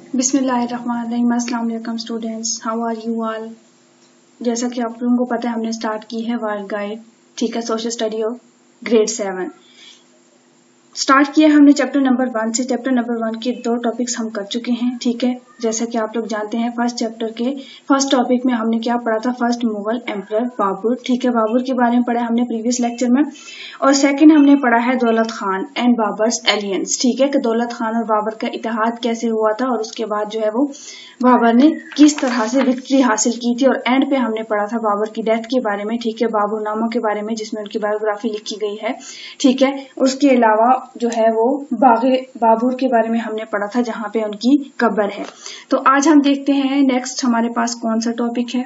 बिस्मिल्लाहिर्रहमानिर्रहीम। अस्सलाम वालेकुम students, how are you all. जैसा कि आप लोगों को पता है हमने स्टार्ट की है वर्ल्ड गाइड, ठीक है, social study of grade 7 start किया हमने चैप्टर नंबर 1 से। चैप्टर नंबर 1 के 2 टॉपिक्स हम कर चुके हैं, ठीक है। जैसा कि आप लोग जानते हैं फर्स्ट चैप्टर के फर्स्ट टॉपिक में हमने क्या पढ़ा था, फर्स्ट मुगल एम्परर बाबर, ठीक है, बाबर के बारे में पढ़ा हमने प्रीवियस लेक्चर में। और सेकंड हमने पढ़ा है दौलत खान एंड बाबर्स एलियंस, ठीक है, कि दौलत खान और बाबर का इत्तेहाद कैसे हुआ था और उसके बाद जो है वो बाबर ने किस तरह से विक्ट्री हासिल की थी। और एंड पे हमने पढ़ा था बाबर की डेथ के बारे में, ठीक है, बाबरनामा के बारे में जिसमें उनकी बायोग्राफी लिखी गई है, ठीक है। उसके अलावा जो है वो बागे बाबर के बारे में हमने पढ़ा था जहां पे उनकी कब्र है। तो आज हम देखते हैं नेक्स्ट हमारे पास कौन सा टॉपिक है।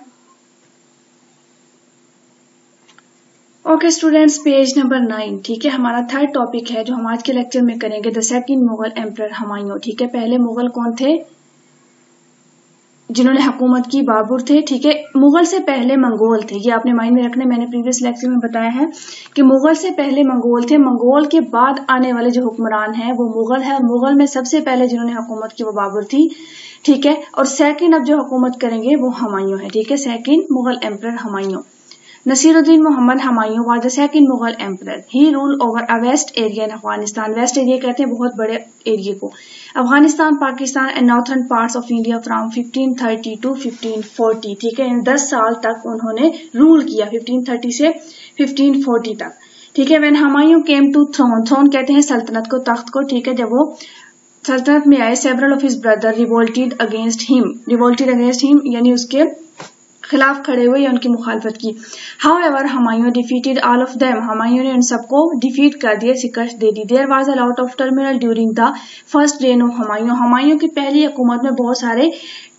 ओके स्टूडेंट्स, पेज नंबर 9, ठीक है, हमारा थर्ड टॉपिक है जो हम आज के लेक्चर में करेंगे, the second Mughal emperor Humayun, ठीक है। पहले मुगल कौन थे जिन्होंने हुकूमत की, बाबर थे, ठीक है। मुगल से पहले मंगोल थे, ये आपने माइंड में रखना। मैंने प्रीवियस लेक्चर में बताया है कि मुगल से पहले मंगोल थे, मंगोल के बाद आने वाले जो हुक्मरान हैं वो मुगल है, और मुगल में सबसे पहले जिन्होंने हुकूमत की वो बाबर थी, ठीक है। और सेकंड अब जो हुकूमत करेंगे वो हुमायूं है, ठीक है, second Mughal emperor Humayun. Nasiruddin Mohammad Humayun was the second Mughal emperor. He rule over a vast area in Afghanistan. Vast area कहते हैं बहुत बड़े एरिया को, Afghanistan, Pakistan and northern parts of India from 1530 to 1540, ठीक है। इन 10 साल तक उन्होंने रूल किया, 1530 से 1540 तक, ठीक है। When Humayun came to throne, throne कहते हैं सल्तनत को, तख्त को, ठीक है। जब वो सल्तनत में आए, several of his brother revolted against him, यानी उसके खिलाफ खड़े हुए या उनकी मुखालफत की। However Humayun defeated all of them, Humayun ने उन सबको डिफीट कर दिया, शिकस्त दे दी। There was a lot of terminal during the first reign of Humayun. Humayun की पहली हुकूमत में बहुत सारे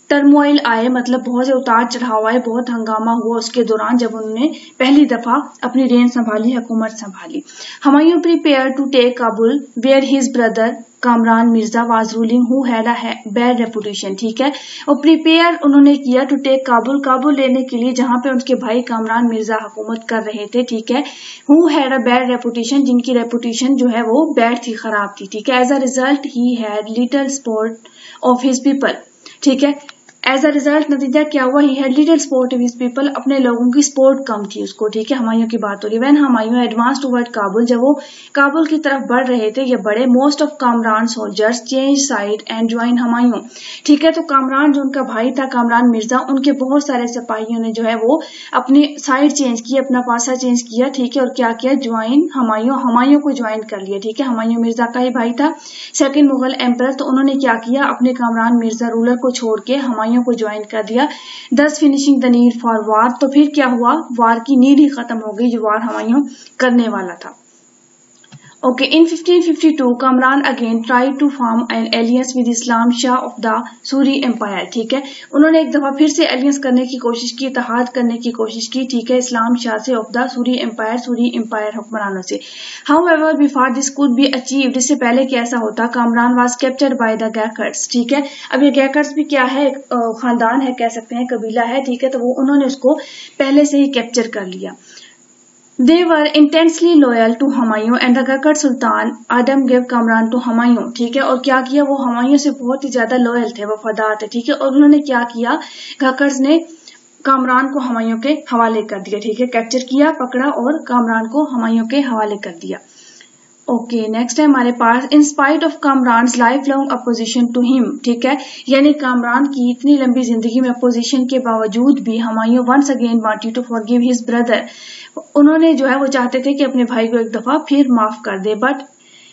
टर्मोइल आए, मतलब बहुत से उतार चढ़ाव आए, बहुत हंगामा हुआ उसके दौरान जब उन्होंने पहली दफा अपनी रेन संभाली, हुकूमत संभाली। Humayun prepare to take Kabul where his brother Kamran Mirza was ruling who had a bad reputation, ठीक है। और प्रिपेयर उन्होंने किया टू टेक काबुल, काबुल लेने के लिए, जहां पे उनके भाई कामरान मिर्जा हुकूमत कर रहे थे, ठीक है। Who had a bad reputation, जिनकी रेपुटेशन जो है वो बैड थी, खराब थी, ठीक है। As a result he had little support of his people, ठीक है। एज अ रिजल्ट नतीजा क्या हुआ, he had little support of his people, अपने लोगों की सपोर्ट कम थी उसको, ठीक है। हुमायूं की बात हो रही है। When Humayun advance toward Kabul, जब वो काबुल की तरफ बढ़ रहे थे या बढ़े, most of Kamran soldiers change side and join Humayun, ठीक है। तो कामरान जो उनका भाई था कामरान मिर्जा, उनके बहुत सारे सिपाहियों ने जो है वो अपनी साइड चेंज की, अपना पासा चेंज किया, ठीक है। और क्या किया, ज्वाइन हुमायूं को ज्वाइन कर लिया, ठीक है। हुमायूं मिर्जा का ही भाई था, सेकंड मुगल एम्परर, तो उन्होंने क्या किया, अपने कामरान मिर्जा रूलर को छोड़ के हुमायूं को ज्वाइन कर दिया। दस फिनिशिंग द नीड फॉर वार, तो फिर क्या हुआ, वार की नीड ही खत्म हो गई जो वार हुमायूं करने वाला था। Okay, in 1552 Kamran again try to form an alliance with Islam Shah of the Suri empire, ठीक है। उन्होंने एक दफा फिर से एलियंस करने की कोशिश की, इत्तेहाद करने की कोशिश की, ठीक है, इस्लाम शाह से, ऑफ द सूरी एम्पायर हुक्मरानों से। However before this could be achieved, इससे पहले कि ऐसा होता, Kamran was captured by the Gakhars, ठीक है। अब ये गैकर्स भी क्या है, खानदान है, कह सकते हैं कबीला है, ठीक है। तो वो उन्होंने उसको पहले से ही कैप्चर कर लिया। They were intensely loyal to Humayun and the गकर Sultan Adam gave Kamran to Humayun, ठीक है। और क्या किया, वो हुमायूं से बहुत ही ज्यादा लॉयल थे, वफादार थे, ठीक है। और उन्होंने क्या किया, गकर्स ने कामरान को हुमायूं के हवाले कर दिया, ठीक है, कैप्चर किया, पकड़ा और कामरान को हुमायूं के हवाले कर दिया। ओके, नेक्स्ट है हमारे पास, in spite of Kamran lifelong opposition to him, ठीक है। यानी कामरान की इतनी लंबी जिंदगी में अपोजिशन के बावजूद भी Humayun once again wanted to forgive his brother, उन्होंने जो है वो चाहते थे कि अपने भाई को एक दफा फिर माफ कर दे। But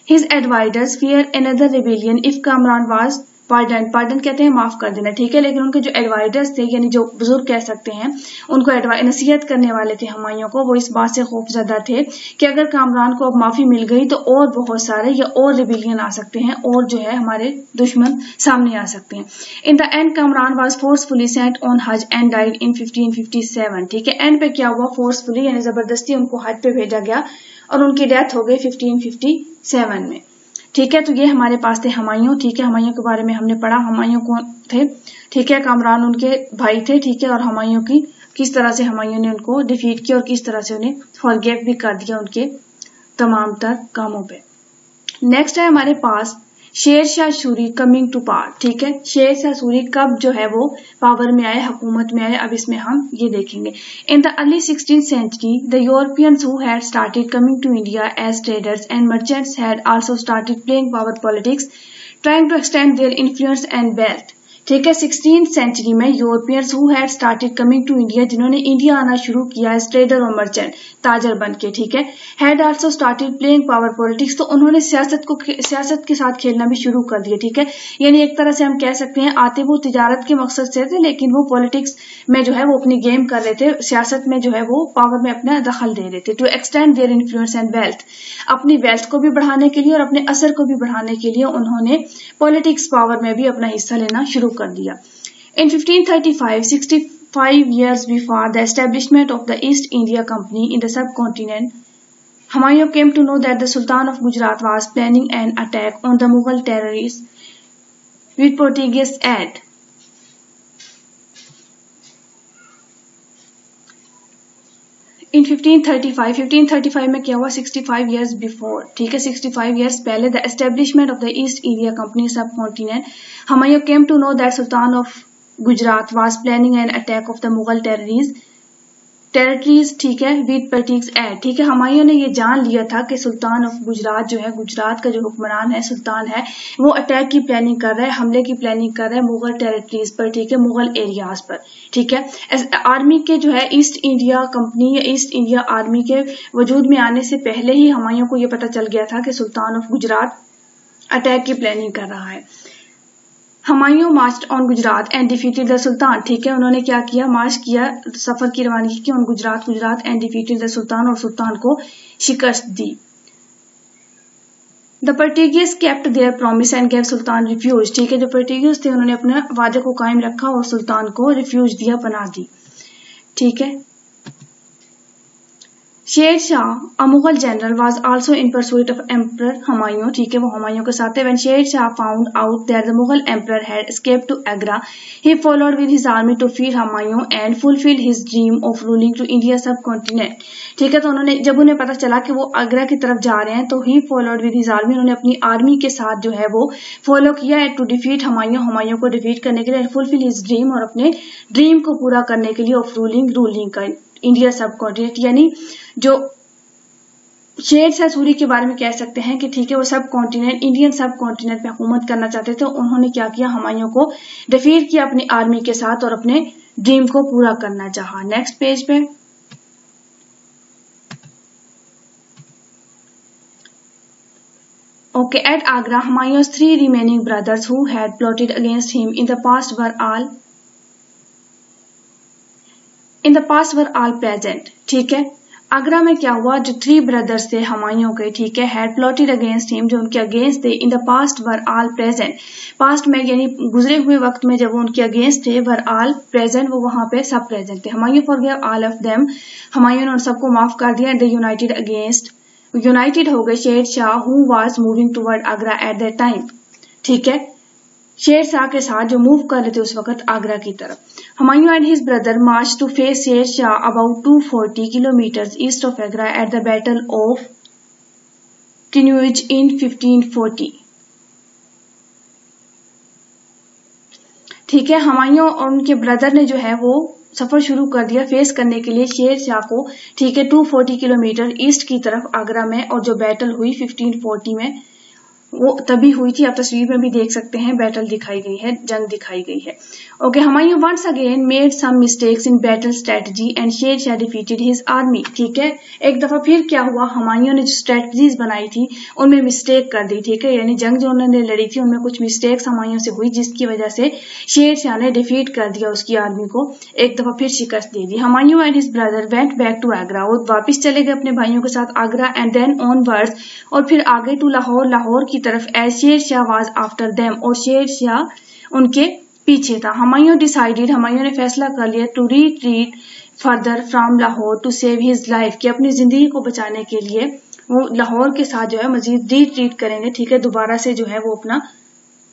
his advisers fear another rebellion if Kamran was pardon कहते हैं माफ कर देना, ठीक है। लेकिन उनके जो एडवाइजर्स थे, यानी जो बुजुर्ग कह सकते हैं, उनको नसीहत करने वाले थे हुमायूं को, वो इस बात से खौफजदा थे कि अगर कामरान को अब माफी मिल गई तो और बहुत सारे या और रिबेलियन आ सकते हैं और जो है हमारे दुश्मन सामने आ सकते हैं। In the end Kamran was forcefully Saint on हज एंड डाइड इन 1557, ठीक है। एंड पे क्या हुआ, फोर्सफुली यानी जबरदस्ती उनको हज पे भेजा गया और उनकी डेथ हो गई 1557 में, ठीक है। तो ये हमारे पास थे हुमायूं, ठीक है। हुमायूं के बारे में हमने पढ़ा, हुमायूं कौन थे, ठीक है, कामरान उनके भाई थे, ठीक है। और हुमायूं की किस तरह से हुमायूं ने उनको डिफीट किया और किस तरह से उन्हें फॉरगिव भी कर दिया उनके तमाम तर कामों पे। नेक्स्ट है हमारे पास Sher Shah Suri coming to power, ठीक है, शेर शाह सूरी कब जो है वो पावर में आए, हुकूमत में आए, अब इसमें हम ये देखेंगे। In the early 16th century the Europeans who had started coming to India as traders and merchants had also started playing power politics, trying to extend their influence and wealth, ठीक है। 16th century में Europeans who had started coming to India, जिन्होंने India आना शुरू किया as trader और merchant, ताजर बन के, ठीक है, had also started playing power politics, तो उन्होंने सियासत के साथ खेलना भी शुरू कर दिया, ठीक है। यानी एक तरह से हम कह सकते हैं आते वो तिजारत के मकसद से थे, लेकिन वो पॉलिटिक्स में जो है वो अपनी गेम कर रहे थे, सियासत में जो है वो पावर में अपना दखल दे रहे थे। To extend their influence and wealth, अपनी वेल्थ को भी बढ़ाने के लिए और अपने असर को भी बढ़ाने के लिए उन्होंने पॉलिटिक्स पावर में भी अपना हिस्सा लेना शुरू कर दिया। In 1535, 65 years before the establishment of the East India Company in the subcontinent, Humayun came to know that the Sultan of Gujarat was planning an attack on the Mughal terrorists with Portuguese aid. In 1535 में क्या हुआ, 65 years before, ठीक है, 65 years पहले, the establishment of the East India Company subcontinent, Humayun came to know that Sultan of Gujarat was planning an attack of the Mughal territories, ठीक है, with पर्टिक्स add, ठीक है। हुमायूं ने ये जान लिया था कि सुल्तान ऑफ गुजरात जो है, गुजरात का जो हुक्मरान है, सुल्तान है, वो अटैक की प्लानिंग कर रहा है, हमले की प्लानिंग कर रहा है मुगल टेरिटरीज पर, ठीक है, मुगल एरियाज पर, ठीक है। आर्मी के जो है ईस्ट इंडिया कंपनी या ईस्ट इंडिया आर्मी के वजूद में आने से पहले ही हुमायूं को ये पता चल गया था कि सुल्तान ऑफ गुजरात अटैक की प्लानिंग कर रहा है। Humayun marched on Gujarat and defeated the सुल्तान, ठीक है, उन्होंने क्या किया, मार्च किया, सफर की रवानगी की on Gujarat and defeated the sultan, और सुल्तान को शिकस्त दी। The Portuguese kept their promise and gave sultan refuge, ठीक है, जो पर्टिगियस थे उन्होंने अपने वादे को कायम रखा और सुल्तान को रिफ्यूज दिया, पनाह दी, ठीक है। Sher Shah, a Mughal general, was also in pursuit of emperor Humayun, ठीक है, वो हुमायूं के साथ है। When Sher Shah found out that the Mughal emperor had escaped to Agra, he followed with his army to free Humayun and fulfilled his dream of ruling to India subcontinent, ठीक है। तो उन्होंने, जब उन्हें पता चला कि वो आगरा की तरफ जा रहे हैं, तो ही फॉलोड विद हिज आर्मी, उन्होंने अपनी आर्मी के साथ जो है वो फॉलो किया है, टू डिफीट हुमायूं को डिफीट करने के लिए, फुलफिल हिज ड्रीम, और अपने ड्रीम को पूरा करने के लिए, ऑफ रूलिंग का इंडिया सब कॉन्टिनेंट, यानी जो शेर शाह सूरी के बारे में कह सकते हैं कि ठीक है, वो सब कॉन्टिनेंट, इंडियन सब कॉन्टिनेंट पे हुकूमत करना चाहते थे। उन्होंने क्या किया, हुमायूं को डिफीट किया अपनी आर्मी के साथ और अपने ड्रीम को पूरा करना चाहा। नेक्स्ट पेज पे okay, at Agra Humayun's 3 remaining brothers who had plotted against him in the past were all present, ठीक है। आगरा में क्या हुआ, जो 3 ब्रदर्स थे हुमायूं के, ठीक है, हैड प्लॉटेड अगेंस्ट हिम, जो उनके अगेंस्ट थे, in the past were all present, past में यानी गुजरे हुए वक्त में जब वो उनके अगेंस्ट थे, वर ऑल प्रेजेंट, वो वहां पे सब प्रेजेंट थे। Humayun forgave all of them, Humayun ने उन सबको माफ कर दिया। द यूनाइटेड हो गए Sher Shah who was moving toward Agra at that time, ठीक है, शेर शाह के साथ जो मूव कर रहे थे उस वक्त आगरा की तरफ। Humayun and his brother march to face Sher Shah about 240 kilometres east of Agra at the battle of Kannauj in 1540, ठीक है। हुमायूं और उनके ब्रदर ने जो है वो सफर शुरू कर दिया फेस करने के लिए शेर शाह को, ठीक है, 240 किलोमीटर ईस्ट की तरफ आगरा में, और जो बैटल हुई 1540 में वो तभी हुई थी, आप तस्वीर में भी देख सकते हैं, बैटल दिखाई गई है, जंग दिखाई गई है। Okay, Humayun once again made some mistakes in battle strategy and Sher Shah defeated his army, ठीक है, एक दफा फिर क्या हुआ, हुमायूं ने जो स्ट्रेटजीज बनाई थी उनमें मिस्टेक कर दी, ठीक है, यानी जंग जो उन्होंने लड़ी थी उनमें कुछ मिस्टेक्स हुमायूं से हुई, जिसकी वजह से शेर शाह ने डिफीट कर दिया उसकी आर्मी को, एक दफा फिर शिकस्त दे दी। Humayun and his brother went back to Agra, वो वापिस चले गए अपने भाइयों के साथ आगरा, एंड देन ऑनवर्ड्स, और फिर आगे टू लाहौर की तरफ, as Sher Shah was after them, और शेर शाह उनके पीछे था। हुमायूं डिसाइडेड, हुमायूं ने फैसला कर लिया, to retreat further from Lahore to save his life, कि अपनी जिंदगी को बचाने के लिए वो लाहौर के साथ जो है मजीद रिट्रीट करेंगे, ठीक है, दोबारा से जो है वो अपना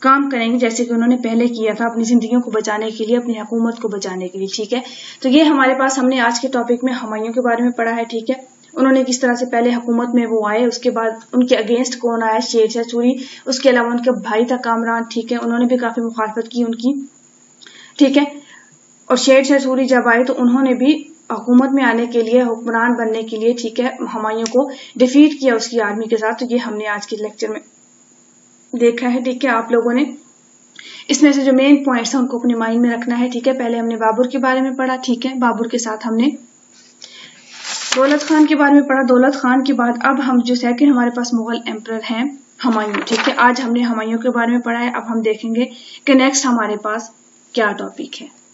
काम करेंगे जैसे कि उन्होंने पहले किया था, अपनी जिंदगियों को बचाने के लिए, अपनी हुकूमत को बचाने के लिए, ठीक है। तो ये हमारे पास, हमने आज के टॉपिक में हुमायूं के बारे में पढ़ा है, ठीक है। उन्होंने किस तरह से पहले हुकूमत में वो आए, उसके बाद उनके अगेंस्ट कौन आया, शेरशाह सूरी, उसके अलावा उनके भाई था कामरान, ठीक है, उन्होंने भी काफी मुखालफत की उनकी, ठीक है। और शेरशाह सूरी जब आए तो उन्होंने भी हुकूमत में आने के लिए, हुक्मरान बनने के लिए, ठीक है, हुमायूं को डिफीट किया उसकी आर्मी के साथ। तो ये हमने आज के लेक्चर में देखा है, ठीक है। आप लोगों ने इसमें से जो मेन पॉइंट्स हैं उनको अपने माइंड में रखना है, ठीक है। पहले हमने बाबर के बारे में पढ़ा, ठीक है, बाबर के साथ हमने दौलत खान के बारे में पढ़ा। दौलत खान के बाद अब हम जो सेकंड हमारे पास मुगल एम्परर हैं हुमायूं, ठीक है। आज हमने हुमायूं के बारे में पढ़ा है। अब हम देखेंगे कि नेक्स्ट हमारे पास क्या टॉपिक है।